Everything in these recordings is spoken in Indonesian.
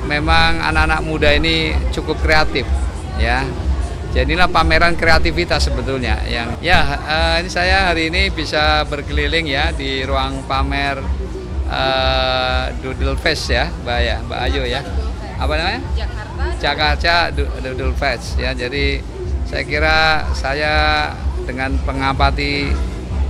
memang anak-anak muda ini cukup kreatif, ya. Jadilah pameran kreativitas sebetulnya yang ini saya hari ini bisa berkeliling ya di ruang pamer Doodle Fest ya, Mbak Ayu ya. Apa namanya? Jakarta Doodle Fest ya. Jadi saya kira saya dengan pengamati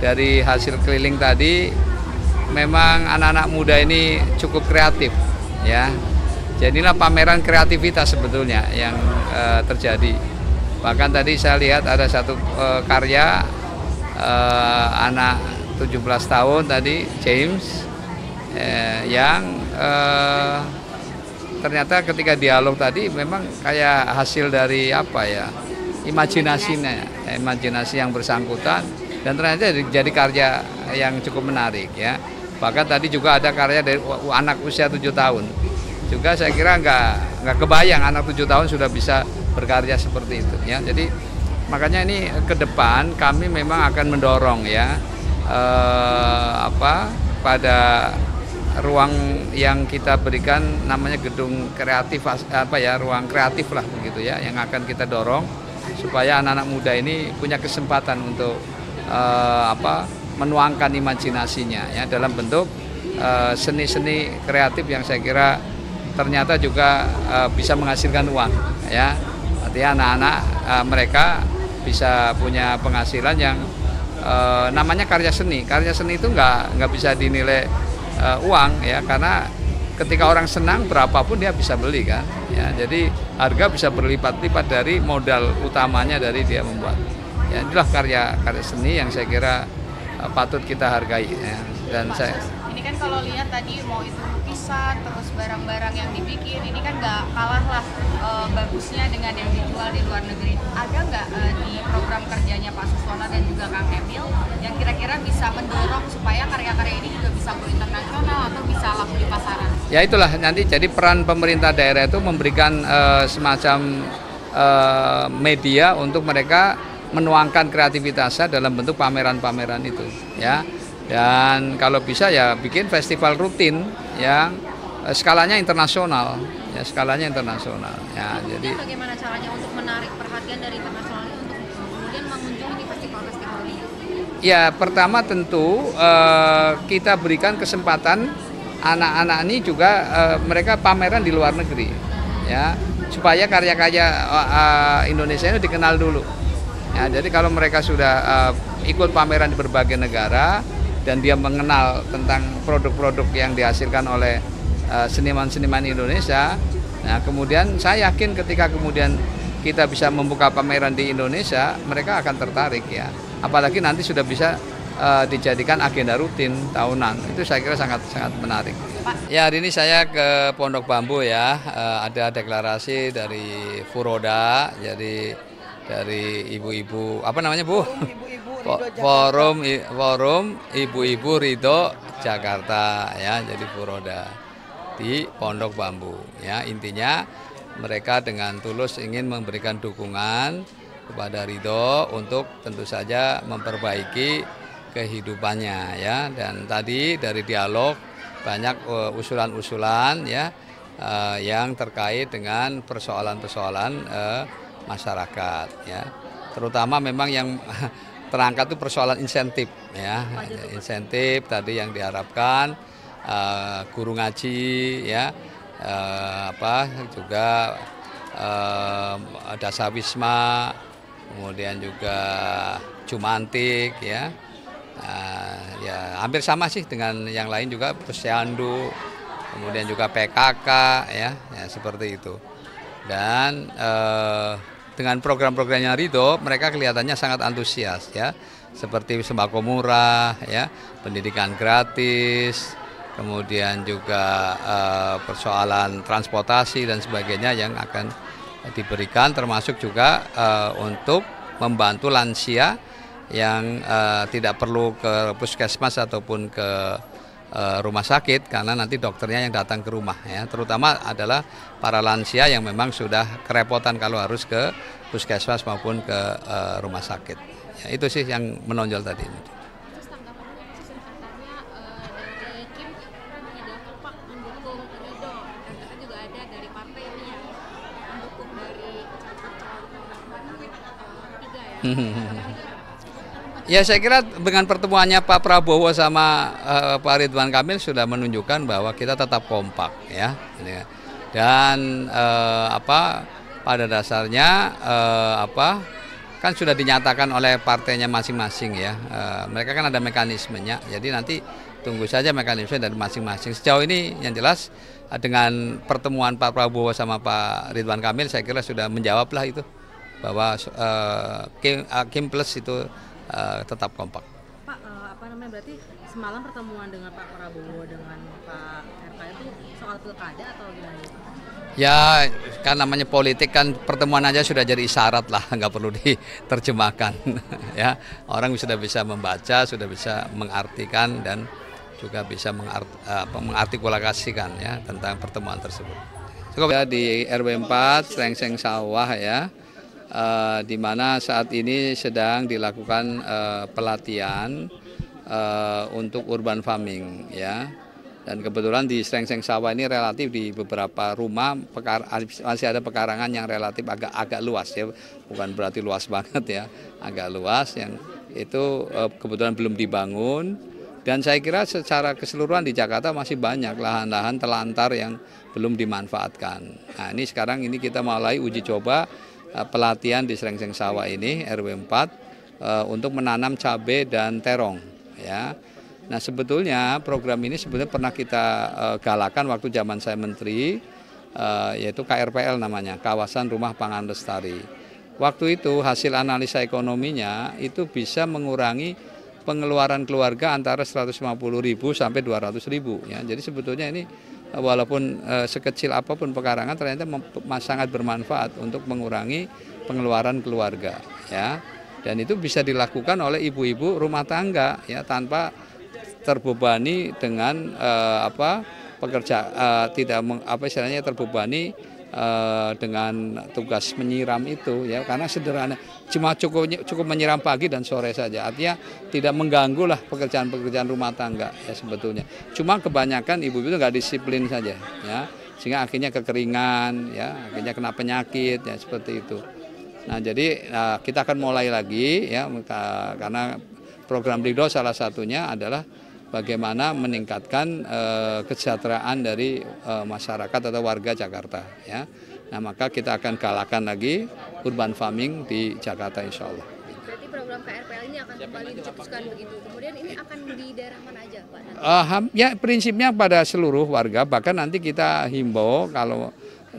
dari hasil keliling tadi, memang anak-anak muda ini cukup kreatif ya. Jadilah pameran kreativitas sebetulnya yang terjadi. Bahkan tadi saya lihat ada satu karya anak 17 tahun tadi, James, yang ternyata ketika dialog tadi memang kayak hasil dari apa ya, imajinasi yang bersangkutan, dan ternyata jadi karya yang cukup menarik ya. Bahkan tadi juga ada karya dari anak usia 7 tahun. Juga saya kira nggak kebayang anak 7 tahun sudah bisa berkarya seperti itu ya. Jadi makanya ini ke depan kami memang akan mendorong ya pada ruang yang kita berikan namanya gedung kreatif ruang kreatif lah begitu ya, yang akan kita dorong supaya anak-anak muda ini punya kesempatan untuk menuangkan imajinasinya ya dalam bentuk seni-seni kreatif yang saya kira ternyata juga bisa menghasilkan uang ya. Artinya anak-anak mereka bisa punya penghasilan yang namanya karya seni. Karya seni itu nggak bisa dinilai uang ya, karena ketika orang senang berapapun dia bisa beli kan ya. Jadi harga bisa berlipat-lipat dari modal utamanya dari dia membuat. Ya, inilah karya seni yang saya kira patut kita hargai ya. Dan ini kan kalau lihat tadi mau itu lukisan terus barang-barang yang dibikin ini kan nggak kalah lah bagusnya dengan yang dijual di luar negeri. Ada nggak di program kerjanya Pak Suswono dan juga Kang Emil yang kira-kira bisa mendorong supaya karya-karya ini juga bisa go internasional atau bisa laku di pasaran? Ya itulah nanti jadi peran pemerintah daerah itu memberikan semacam media untuk mereka menuangkan kreativitasnya dalam bentuk pameran-pameran itu ya. Dan kalau bisa ya bikin festival rutin yang skalanya internasional ya, skalanya internasional ya. Jadi bagaimana caranya untuk menarik perhatian dari internasional untuk kemudian mengunjungi festival-festival ini? Ya pertama tentu kita berikan kesempatan anak-anak ini juga mereka pameran di luar negeri ya, supaya karya-karya Indonesia ini dikenal dulu ya. Jadi kalau mereka sudah ikut pameran di berbagai negara dan dia mengenal tentang produk-produk yang dihasilkan oleh seniman-seniman Indonesia, nah kemudian saya yakin ketika kemudian kita bisa membuka pameran di Indonesia, mereka akan tertarik ya. Apalagi nanti sudah bisa dijadikan agenda rutin tahunan, itu saya kira sangat menarik. Ya hari ini saya ke Pondok Bambu ya, ada deklarasi dari Furoda, jadi dari ibu-ibu apa namanya Bu? Forum Ibu-ibu Ridho Jakarta ya, jadi Furoda di Pondok Bambu ya. Intinya mereka dengan tulus ingin memberikan dukungan kepada Ridho untuk tentu saja memperbaiki kehidupannya ya. Dan tadi dari dialog banyak usulan-usulan ya yang terkait dengan persoalan-persoalan masyarakat ya. Terutama memang yang terangkat itu persoalan insentif ya. Insentif tadi yang diharapkan guru ngaji ya, juga dasawisma, kemudian juga Jumantik ya. Ya hampir sama sih dengan yang lain juga, Posyandu, kemudian juga PKK ya seperti itu. Dan dengan program-programnya Ridho, mereka kelihatannya sangat antusias ya, seperti sembako murah ya, pendidikan gratis, kemudian juga persoalan transportasi dan sebagainya yang akan diberikan, termasuk juga untuk membantu lansia yang tidak perlu ke puskesmas ataupun ke rumah sakit, karena nanti dokternya yang datang ke rumah ya. Terutama adalah para lansia yang memang sudah kerepotan kalau harus ke puskesmas maupun ke rumah sakit ya, itu sih yang menonjol tadi. Terus tanggapannya katanya dari Kim tidak kompak mendukung Ridho, dan juga ada dari Ya saya kira dengan pertemuannya Pak Prabowo sama Pak Ridwan Kamil sudah menunjukkan bahwa kita tetap kompak ya. Dan pada dasarnya kan sudah dinyatakan oleh partainya masing-masing ya. Mereka kan ada mekanismenya. Jadi nanti tunggu saja mekanisme dari masing-masing. Sejauh ini yang jelas dengan pertemuan Pak Prabowo sama Pak Ridwan Kamil saya kira sudah menjawablah itu bahwa Kim Plus itu tetap kompak. Pak, berarti semalam pertemuan dengan Pak Prabowo dengan Pak RK itu soal pilkada atau gimana? Ya kan namanya politik kan pertemuan aja sudah jadi isyarat lah, nggak perlu diterjemahkan. Ya orang sudah bisa membaca, sudah bisa mengartikan dan juga bisa mengartikulasikan ya tentang pertemuan tersebut. Cukup ya di RW 4 Srengseng Sawah ya. Di mana saat ini sedang dilakukan pelatihan untuk urban farming ya, dan kebetulan di Srengseng Sawah ini relatif di beberapa rumah masih ada pekarangan yang relatif agak luas ya, bukan berarti luas banget ya, agak luas yang itu kebetulan belum dibangun, dan saya kira secara keseluruhan di Jakarta masih banyak lahan-lahan telantar yang belum dimanfaatkan. Nah ini sekarang ini kita mulai uji coba pelatihan di Srengseng Sawah ini RW 4 untuk menanam cabai dan terong ya. Nah sebetulnya program ini sebetulnya pernah kita galakan waktu zaman saya menteri, yaitu KRPL namanya, Kawasan Rumah Pangan Lestari. Waktu itu hasil analisa ekonominya itu bisa mengurangi pengeluaran keluarga antara 150.000 sampai 200.000 ya. Jadi sebetulnya ini walaupun sekecil apapun pekarangan ternyata sangat bermanfaat untuk mengurangi pengeluaran keluarga ya, dan itu bisa dilakukan oleh ibu-ibu rumah tangga ya tanpa terbebani dengan istilahnya terbebani dengan tugas menyiram itu ya, karena sederhana cuma cukup menyiram pagi dan sore saja, artinya tidak mengganggu lah pekerjaan rumah tangga ya sebetulnya. Cuma kebanyakan ibu-ibu itu nggak disiplin saja ya, sehingga akhirnya kekeringan ya, akhirnya kena penyakit ya seperti itu. Nah jadi kita akan mulai lagi ya, karena program Bligdo salah satunya adalah bagaimana meningkatkan kesejahteraan dari masyarakat atau warga Jakarta ya. Nah maka kita akan galakan lagi urban farming di Jakarta insya Allah. Berarti program KRPL ini akan kembali dicetuskan begitu. Kemudian ini akan di daerah mana aja Pak? Ya prinsipnya pada seluruh warga, bahkan nanti kita himbau kalau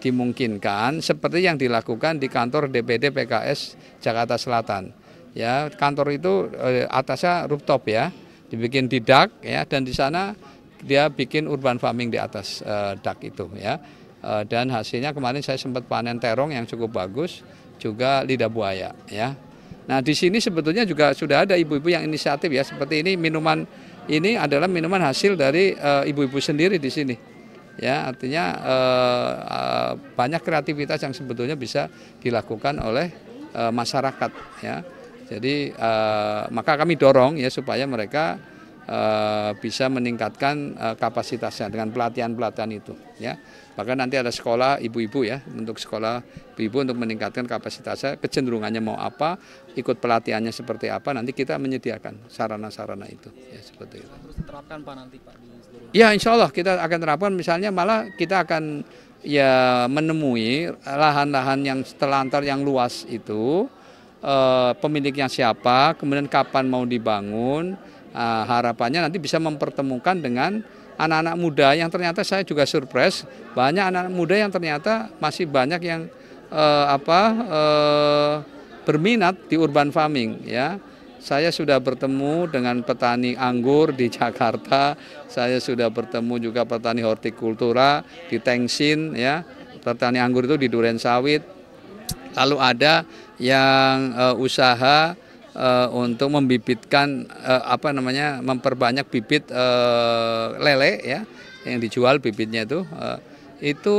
dimungkinkan seperti yang dilakukan di kantor DPD PKS Jakarta Selatan. Ya kantor itu atasnya rooftop ya, dibikin di dak ya, dan di sana dia bikin urban farming di atas dak itu ya. Dan hasilnya kemarin saya sempat panen terong yang cukup bagus, juga lidah buaya ya. Nah di sini sebetulnya juga sudah ada ibu-ibu yang inisiatif ya, seperti ini minuman ini adalah minuman hasil dari ibu-ibu sendiri di sini ya, artinya banyak kreativitas yang sebetulnya bisa dilakukan oleh masyarakat ya. Jadi maka kami dorong ya supaya mereka bisa meningkatkan kapasitasnya dengan pelatihan-pelatihan itu ya. Bahkan nanti ada sekolah ibu-ibu ya, untuk sekolah ibu-ibu untuk meningkatkan kapasitasnya, kecenderungannya mau apa, ikut pelatihannya seperti apa, nanti kita menyediakan sarana-sarana itu ya seperti itu. Terus diterapkan Pak nanti Pak di seluruh. Ya insya Allah kita akan terapkan, misalnya malah kita akan ya menemui lahan-lahan yang telantar yang luas itu, pemiliknya siapa, kemudian kapan mau dibangun. Harapannya nanti bisa mempertemukan dengan anak-anak muda yang ternyata saya juga surprise, banyak anak-anak muda yang ternyata masih banyak yang berminat di urban farming ya. Saya sudah bertemu dengan petani anggur di Jakarta, saya sudah bertemu juga petani hortikultura di Tengsin ya, petani anggur itu di Durensawit. Lalu ada yang usaha untuk membibitkan memperbanyak bibit lele ya, yang dijual bibitnya itu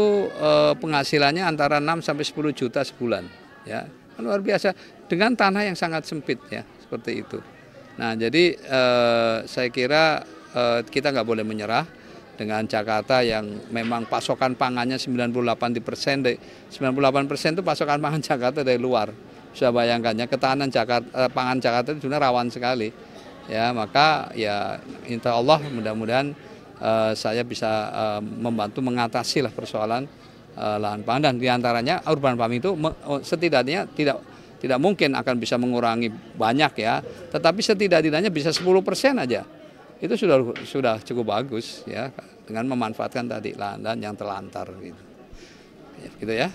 penghasilannya antara 6 sampai 10 juta sebulan ya, luar biasa dengan tanah yang sangat sempit ya, seperti itu. Nah jadi saya kira kita nggak boleh menyerah dengan Jakarta yang memang pasokan pangannya 98% itu pasokan pangan Jakarta dari luar Bisa bayangkannya ketahanan Jakarta, pangan Jakarta itu sebenarnya rawan sekali. Ya, maka ya insya Allah mudah-mudahan saya bisa membantu mengatasi lah persoalan lahan pangan, dan diantaranya urban farming itu setidaknya tidak mungkin akan bisa mengurangi banyak ya, tetapi setidaknya bisa 10% aja. Itu sudah cukup bagus ya, dengan memanfaatkan tadi lahan yang terlantar gitu. Gitu ya.